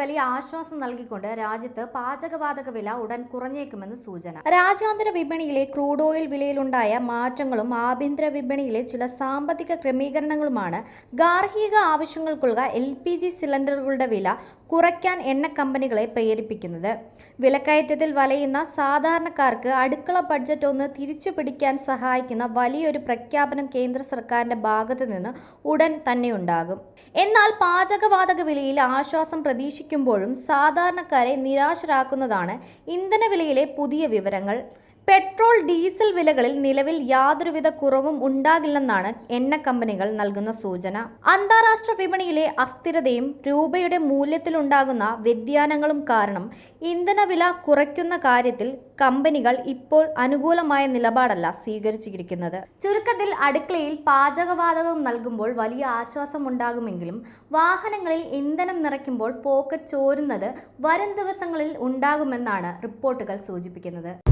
വലിയ ആശ്വാസം നൽകിക്കൊണ്ട് രാജ്യത്ത് പാചകവാതക വില ഉടൻ കുറഞ്ഞേക്കുമെന്ന് സൂചന. രാജ്യാന്തര വിപണിയിലെ ക്രൂഡ് ഓയിൽ വിലയിലുണ്ടായ മാറ്റങ്ങളും ആഭ്യന്തര വിപണിയിലെ ചില സാമ്പത്തിക ക്രമീകരണങ്ങളുമാണ് ഗാർഹിക ആവശ്യങ്ങൾക്കുള്ള LPG സിലിണ്ടറുകളുടെ വില കുറയ്ക്കാൻ എണ്ണ കമ്പനികളെ പ്രേരിപ്പിക്കുന്നത്. വിലക്കയറ്റത്തിൽ വലയുന്ന സാധാരണക്കാർക്ക് അടുക്കള ബഡ്ജറ്റ് ഒന്ന് തിരിച്ചു പിടിക്കാൻ സഹായിക്കുന്ന വലിയൊരു പ്രഖ്യാപനം കേന്ദ്ര സർക്കാരിന്റെ ഭാഗത്ത് നിന്ന് ഉടൻ തന്നെ ഉണ്ടാകും. എന്നാൽ പാചകവാതക വിലയിൽ ആശ്വാസം പ്രതീക്ഷിക്കുമ്പോഴും സാധാരണക്കാരെ നിരാശരാക്കുന്നതാണ് ഇന്ധനവിലയിലെ പുതിയ വിവരങ്ങൾ. പെട്രോൾ, ഡീസൽ വിലകളിൽ നിലവിൽ യാതൊരുവിധ കുറവും ഉണ്ടാകില്ലെന്നാണ് എണ്ണ കമ്പനികൾ നൽകുന്ന സൂചന. അന്താരാഷ്ട്ര വിപണിയിലെ അസ്ഥിരതയും രൂപയുടെ മൂല്യത്തിലുണ്ടാകുന്ന വ്യതിയാനങ്ങളും കാരണം ഇന്ധനവില കുറയ്ക്കുന്ന കാര്യത്തിൽ കമ്പനികൾ ഇപ്പോൾ അനുകൂലമായ നിലപാടല്ല സ്വീകരിച്ചിരിക്കുന്നത്. ചുരുക്കത്തിൽ അടുക്കളയിൽ പാചകവാതകം നൽകുമ്പോൾ വലിയ ആശ്വാസം ഉണ്ടാകുമെങ്കിലും വാഹനങ്ങളിൽ ഇന്ധനം നിറയ്ക്കുമ്പോൾ പോക്കറ്റ് ചോരുന്നത് വരും ദിവസങ്ങളിൽ ഉണ്ടാകുമെന്നാണ് റിപ്പോർട്ടുകൾ സൂചിപ്പിക്കുന്നത്.